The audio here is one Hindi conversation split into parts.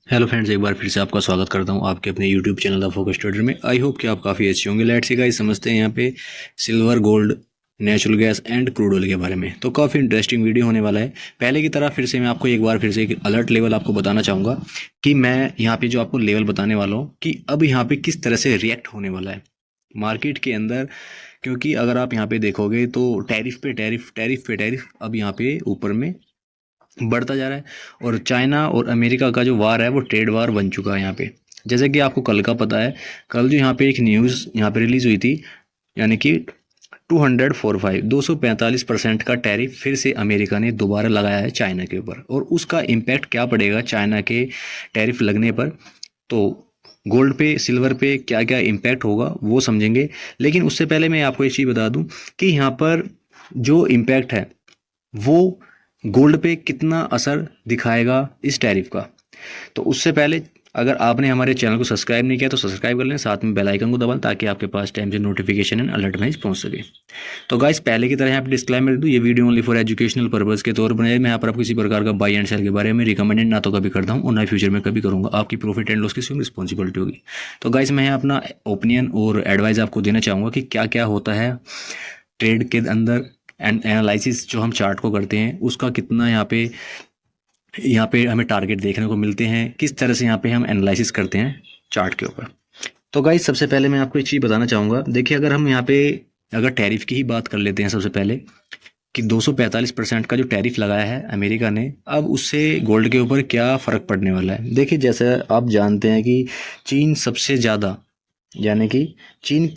हेलो फ्रेंड्स, एक बार फिर से आपका स्वागत करता हूं आपके अपने YouTube channel the focus trader में। आई होप कि आप काफ़ी अच्छे होंगे। लेट्स सी गाइस, समझते हैं यहाँ पे silver, gold, natural gas and crude oil के बारे में। तो काफ़ी इंटरेस्टिंग वीडियो होने वाला है। पहले की तरह फिर से मैं आपको एक बार फिर से एक अलर्ट लेवल आपको बताना चाहूँगा कि मैं यहाँ पे जो आपको लेवल बताने वाला हूँ कि अब यहाँ पे किस तरह से रिएक्ट होने वाला है मार्केट के अंदर। क्योंकि अगर आप यहाँ पे देखोगे तो टैरिफ पे टैरिफ, टैरिफ पे टैरिफ अब यहाँ पे ऊपर में बढ़ता जा रहा है। और चाइना और अमेरिका का जो वार है वो ट्रेड वार बन चुका है यहाँ पे। जैसे कि आपको कल का पता है, कल जो यहाँ पे एक न्यूज़ यहाँ पे रिलीज़ हुई थी, यानी कि 245% का टैरिफ फिर से अमेरिका ने दोबारा लगाया है चाइना के ऊपर। और उसका इम्पैक्ट क्या पड़ेगा चाइना के टैरिफ लगने पर, तो गोल्ड पे, सिल्वर पे क्या क्या इम्पैक्ट होगा वो समझेंगे। लेकिन उससे पहले मैं आपको एक चीज़ बता दूं कि यहाँ पर जो इम्पैक्ट है वो गोल्ड पे कितना असर दिखाएगा इस टैरिफ का। तो उससे पहले अगर आपने हमारे चैनल को सब्सक्राइब नहीं किया तो सब्सक्राइब कर लें, साथ में बेल आइकन को दबाएं ताकि आपके पास टाइम से नोटिफिकेशन एंड अलर्ट मैसेज पहुंच सके। तो गाइस, पहले की तरह यहाँ पे डिस्क्लेमर दूँ, ये video only for educational purpose के तौर पर है। मैं यहाँ पर आपको किसी प्रकार का बाई एंड सेल के बारे में रिकमेंडेड ना तो कभी करता हूँ और ना फ्यूचर में कभी करूँगा। आपकी प्रॉफिट एंड लॉस की स्वयं रिस्पॉन्सिबिलिटी होगी। तो गाइस, मैं अपना ओपिनियन और एडवाइस आपको देना चाहूँगा कि क्या क्या होता है ट्रेड के अंदर एंड एनालिसिस जो हम चार्ट को करते हैं उसका कितना यहाँ पे हमें टारगेट देखने को मिलते हैं, किस तरह से यहाँ पे हम एनालिसिस करते हैं चार्ट के ऊपर। तो गाइस, सबसे पहले मैं आपको एक चीज़ बताना चाहूँगा। देखिए, अगर हम यहाँ पे अगर टैरिफ की ही बात कर लेते हैं सबसे पहले, कि 245% का जो टैरिफ लगाया है अमेरिका ने, अब उससे गोल्ड के ऊपर क्या फ़र्क पड़ने वाला है। देखिए, जैसे आप जानते हैं कि चीन सबसे ज़्यादा, यानी कि चीन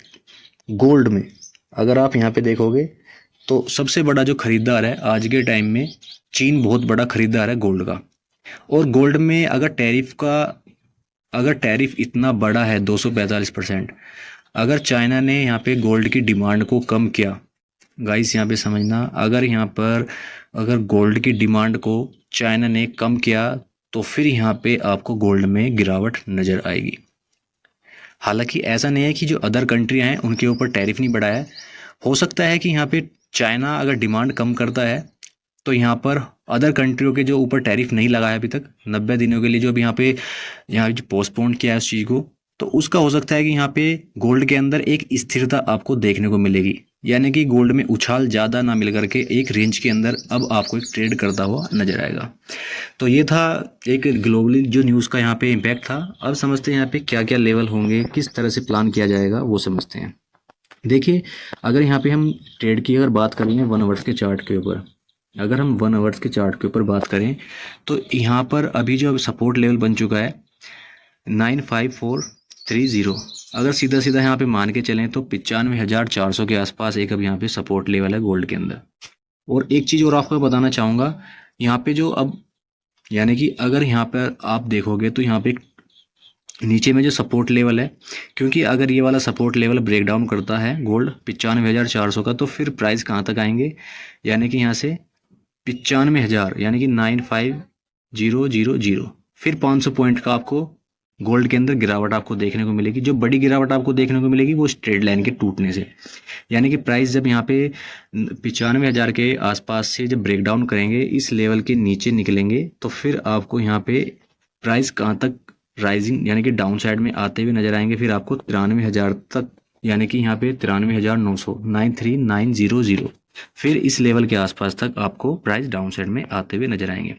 गोल्ड में अगर आप यहाँ पे देखोगे तो सबसे बड़ा जो खरीदार है आज के टाइम में, चीन बहुत बड़ा खरीदार है गोल्ड का। और गोल्ड में अगर टैरिफ इतना बड़ा है 245%, अगर चाइना ने यहाँ पे गोल्ड की डिमांड को कम किया, गाइस यहाँ पे समझना, अगर गोल्ड की डिमांड को चाइना ने कम किया तो फिर यहाँ पे आपको गोल्ड में गिरावट नज़र आएगी। हालांकि ऐसा नहीं है कि जो अदर कंट्रियां हैं उनके ऊपर टैरिफ नहीं बढ़ाया है। हो सकता है कि यहाँ पे चाइना अगर डिमांड कम करता है तो यहाँ पर अदर कंट्रियों के जो ऊपर टैरिफ नहीं लगाया अभी तक 90 दिनों के लिए, जो अभी यहाँ जो पोस्टपोन किया है उस चीज़ को, तो उसका हो सकता है कि यहाँ पे गोल्ड के अंदर एक स्थिरता आपको देखने को मिलेगी। यानी कि गोल्ड में उछाल ज़्यादा ना मिल करके एक रेंज के अंदर अब आपको एक ट्रेड करता हुआ नजर आएगा। तो ये था एक ग्लोबली जो न्यूज़ का यहाँ पे इम्पैक्ट था। अब समझते हैं यहाँ पे क्या क्या लेवल होंगे, किस तरह से प्लान किया जाएगा वो समझते हैं। देखिए, अगर यहाँ पे हम ट्रेड की अगर बात करेंगे 1 आवर्स के चार्ट के ऊपर, अगर हम 1 आवर्स के चार्ट के ऊपर बात करें तो यहाँ पर अभी जो सपोर्ट लेवल बन चुका है 95430। अगर सीधा सीधा यहाँ पे मान के चलें तो 95,400 के आसपास एक अब यहाँ पे सपोर्ट लेवल है गोल्ड के अंदर। और एक चीज़ और आपको बताना चाहूँगा, यहाँ पे जो अब, यानी कि अगर यहाँ पर आप देखोगे तो यहाँ पे नीचे में जो सपोर्ट लेवल है, क्योंकि अगर ये वाला सपोर्ट लेवल ब्रेक डाउन करता है गोल्ड 95,400 का, तो फिर प्राइस कहाँ तक आएंगे, यानी कि यहाँ से 95,000, यानी कि 95,000, फिर 500 पॉइंट का आपको गोल्ड के अंदर गिरावट आपको देखने को मिलेगी। जो बड़ी गिरावट आपको देखने को मिलेगी वो स्ट्रेट लाइन के टूटने से, यानी कि प्राइस जब यहाँ पे 95,000 के आसपास से जब ब्रेक डाउन करेंगे, इस लेवल के नीचे निकलेंगे, तो फिर आपको यहाँ पे प्राइस कहाँ तक राइजिंग, यानी कि डाउन साइड में आते हुए नजर आएंगे। फिर आपको 93,000 तक, यानी कि यहाँ पे 93,900, 93,900, फिर इस लेवल के आसपास तक आपको प्राइस डाउन साइड में आते हुए नजर आएंगे।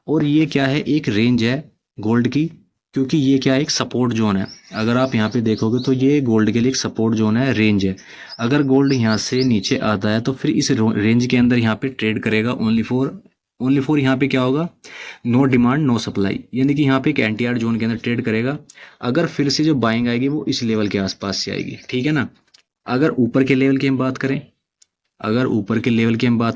और ये क्या है, एक रेंज है गोल्ड की, क्योंकि ये क्या है, एक सपोर्ट जोन है। अगर आप यहाँ पे देखोगे तो ये गोल्ड के लिए एक सपोर्ट जोन है, रेंज है। अगर गोल्ड यहाँ से नीचे आता है तो फिर इस रेंज के अंदर यहाँ पे ट्रेड करेगा ओनली फॉर यहाँ पे क्या होगा, नो डिमांड नो सप्लाई, यानी कि यहाँ पे एक एनटीआर जोन के अंदर ट्रेड करेगा। अगर फिर से जो बाइंग आएगी वो इस लेवल के आसपास से आएगी, ठीक है ना। अगर ऊपर के लेवल की हम बात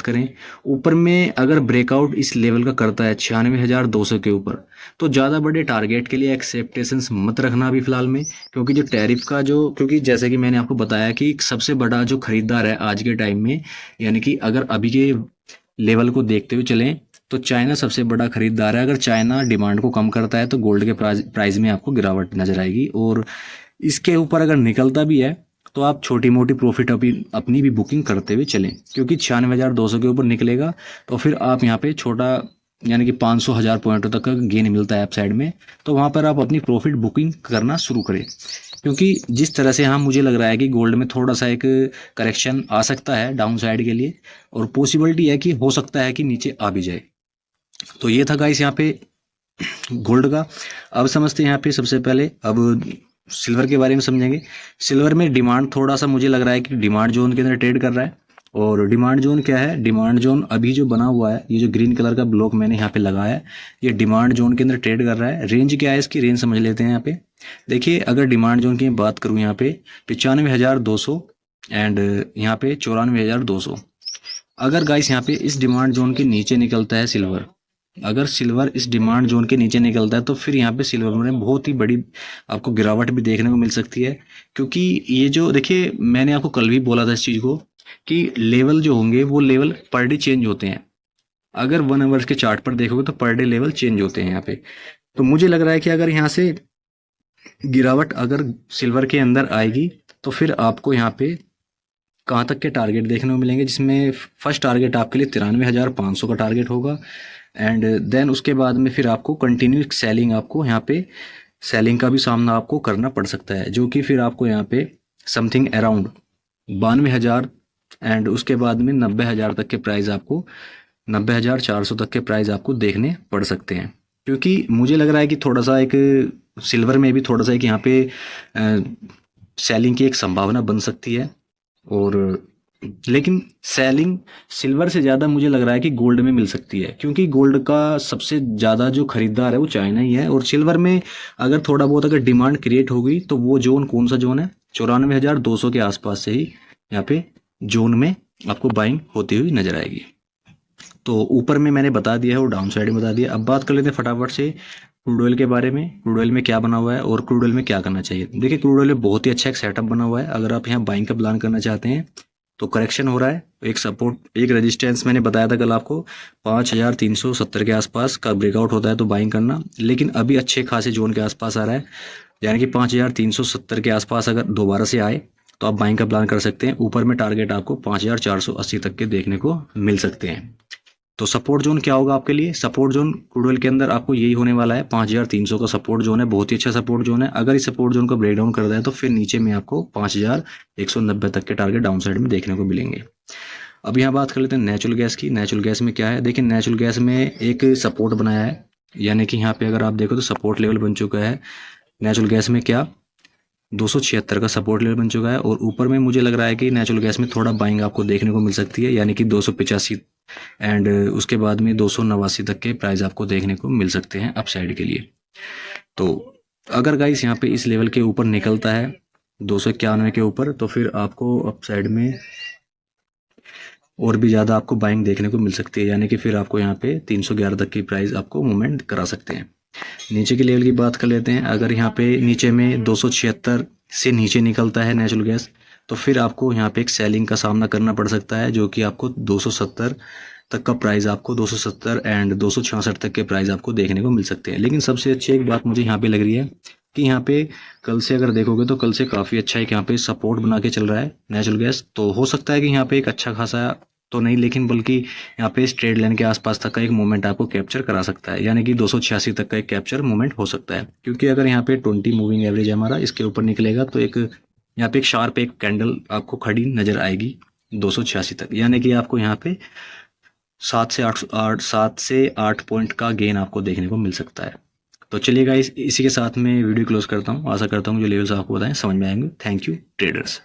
करें, ऊपर में अगर ब्रेकआउट इस लेवल का करता है 96,200 के ऊपर, तो ज़्यादा बड़े टारगेट के लिए एक्सेप्टेशंस मत रखना अभी फिलहाल में। क्योंकि जो टैरिफ का जो, क्योंकि जैसे कि मैंने आपको बताया कि सबसे बड़ा जो खरीदार है आज के टाइम में, यानी कि अगर अभी के लेवल को देखते हुए चलें तो चाइना सबसे बड़ा खरीदार है। अगर चाइना डिमांड को कम करता है तो गोल्ड के प्राइस में आपको गिरावट नजर आएगी। और इसके ऊपर अगर निकलता भी है तो आप छोटी मोटी प्रॉफिट अपनी भी बुकिंग करते हुए चलें, क्योंकि 96,200 के ऊपर निकलेगा तो फिर आप यहाँ पे छोटा यानी कि 500 हज़ार पॉइंटों तक का गेन मिलता है अप साइड में, तो वहाँ पर आप अपनी प्रॉफिट बुकिंग करना शुरू करें। क्योंकि जिस तरह से हाँ मुझे लग रहा है कि गोल्ड में थोड़ा सा एक करेक्शन आ सकता है डाउन साइड के लिए, और पॉसिबिलिटी है कि हो सकता है कि नीचे आ भी जाए। तो ये था गाइस यहाँ पे गोल्ड का। अब समझते हैं यहाँ पे सबसे पहले, अब सिल्वर के बारे में समझेंगे। सिल्वर में डिमांड थोड़ा सा मुझे लग रहा है कि डिमांड जोन के अंदर ट्रेड कर रहा है। और डिमांड जोन क्या है, डिमांड जोन अभी जो बना हुआ है, ये जो ग्रीन कलर का ब्लॉक मैंने यहाँ पे लगाया है, ये डिमांड जोन के अंदर ट्रेड कर रहा है। रेंज क्या है इसकी, रेंज समझ लेते हैं यहाँ पे। देखिए अगर डिमांड जोन की बात करूँ यहाँ पे 95,200 एंड यहाँ पे 94,200। अगर गाइस यहाँ पे इस डिमांड जोन के नीचे निकलता है सिल्वर, अगर सिल्वर इस डिमांड जोन के नीचे निकलता है तो फिर यहाँ पे सिल्वर में बहुत ही बड़ी आपको गिरावट भी देखने को मिल सकती है। क्योंकि ये जो देखिए मैंने आपको कल भी बोला था इस चीज़ को कि लेवल जो होंगे वो लेवल पर डे चेंज होते हैं। अगर 1 आवर्स के चार्ट पर देखोगे तो पर डे लेवल चेंज होते हैं यहाँ पे। तो मुझे लग रहा है कि अगर यहाँ से गिरावट अगर सिल्वर के अंदर आएगी तो फिर आपको यहाँ पे कहाँ तक के टारगेट देखने को मिलेंगे, जिसमें फर्स्ट टारगेट आपके लिए 93,500 का टारगेट होगा। एंड देन उसके बाद में फिर आपको कंटिन्यू सेलिंग, आपको यहाँ पे सेलिंग का भी सामना आपको करना पड़ सकता है, जो कि फिर आपको यहाँ पे समथिंग अराउंड 92,000 एंड उसके बाद में 90,000 तक के प्राइस आपको 90,400 तक के प्राइस आपको देखने पड़ सकते हैं। क्योंकि मुझे लग रहा है कि थोड़ा सा एक सिल्वर में भी थोड़ा सा एक यहाँ पे सेलिंग की एक संभावना बन सकती है। और लेकिन सेलिंग सिल्वर से ज़्यादा मुझे लग रहा है कि गोल्ड में मिल सकती है, क्योंकि गोल्ड का सबसे ज़्यादा जो खरीदार है वो चाइना ही है। और सिल्वर में अगर थोड़ा बहुत अगर डिमांड क्रिएट हो गई तो वो जोन कौन सा जोन है, 94,200 के आसपास से ही यहाँ पे जोन में आपको बाइंग होती हुई नजर आएगी। तो ऊपर में मैंने बता दिया है और डाउन साइड में बता दिया। अब बात कर लेते हैं फटाफट से क्रूड ऑयल के बारे में। क्रूड ऑयल में क्या बना हुआ है और क्रूड ऑयल में क्या करना चाहिए। देखिए क्रूड ऑयल में बहुत ही अच्छा एक सेटअप बना हुआ है। अगर आप यहाँ बाइंग का प्लान करना चाहते हैं तो करेक्शन हो रहा है, एक सपोर्ट एक रेजिस्टेंस मैंने बताया था कल आपको 5,370 के आसपास का ब्रेकआउट होता है तो बाइंग करना। लेकिन अभी अच्छे खासे जोन के आसपास आ रहा है, यानी कि 5,370 के आसपास अगर दोबारा से आए तो आप बाइंग का प्लान कर सकते हैं। ऊपर में टारगेट आपको 5,480 तक के देखने को मिल सकते हैं। तो सपोर्ट जोन क्या होगा आपके लिए, सपोर्ट जोन क्रूड ऑयल के अंदर आपको यही होने वाला है, 5,300 का सपोर्ट जोन है, बहुत ही अच्छा सपोर्ट जोन है। अगर इस सपोर्ट जोन को ब्रेक डाउन कर दिया तो फिर नीचे में आपको 5,190 तक के टारगेट डाउन साइड में देखने को मिलेंगे। अब यहाँ बात कर लेते हैं नेचुरल गैस की। नेचुरल गैस में क्या है, देखिए नेचुरल गैस में एक सपोर्ट बनाया है, यानी कि यहाँ पे अगर आप देखो तो सपोर्ट लेवल बन चुका है नेचुरल गैस में, क्या 276 का सपोर्ट लेवल बन चुका है। और ऊपर में मुझे लग रहा है कि नेचुरल गैस में थोड़ा बाइंग आपको देखने को मिल सकती है, यानी कि 285 एंड उसके बाद में 289 तक के प्राइस आपको देखने को मिल सकते हैं अप साइड के लिए। तो अगर गाइस यहाँ पे इस लेवल के ऊपर निकलता है 291 के ऊपर तो फिर आपको अप साइड में और भी ज़्यादा आपको बाइंग देखने को मिल सकती है, यानी कि फिर आपको यहाँ पे 311 तक की प्राइस आपको मूवमेंट करा सकते हैं। नीचे के लेवल की बात कर लेते हैं। अगर यहाँ पे नीचे में 276 से नीचे निकलता है नेचुरल गैस तो फिर आपको यहाँ पे एक सेलिंग का सामना करना पड़ सकता है, जो कि आपको 270 तक का प्राइस, आपको 270 एंड 266 तक के प्राइस आपको देखने को मिल सकते हैं। लेकिन सबसे अच्छी एक बात मुझे यहाँ पे लग रही है कि यहाँ पे कल से अगर देखोगे तो कल से काफ़ी अच्छा है कि यहाँ पे सपोर्ट बना के चल रहा है नेचुरल गैस। तो हो सकता है कि यहाँ पे एक अच्छा खासा तो नहीं, लेकिन बल्कि यहाँ पे इस ट्रेड लाइन के आसपास तक का एक मोमेंट आपको कैप्चर करा सकता है, यानी कि 286 तक का एक कैप्चर मोमेंट हो सकता है। क्योंकि अगर यहाँ पे 20 मूविंग एवरेज हमारा इसके ऊपर निकलेगा तो एक यहाँ पे एक शार्प एक कैंडल आपको खड़ी नजर आएगी 286 तक, यानी कि आपको यहाँ पे 7 से 8 पॉइंट का गेन आपको देखने को मिल सकता है। तो चलिए गाइस इसी के साथ में वीडियो क्लोज करता हूँ। आशा करता हूँ जो लेवल्स आपको बताएं समझ में आएंगे। Thank you traders.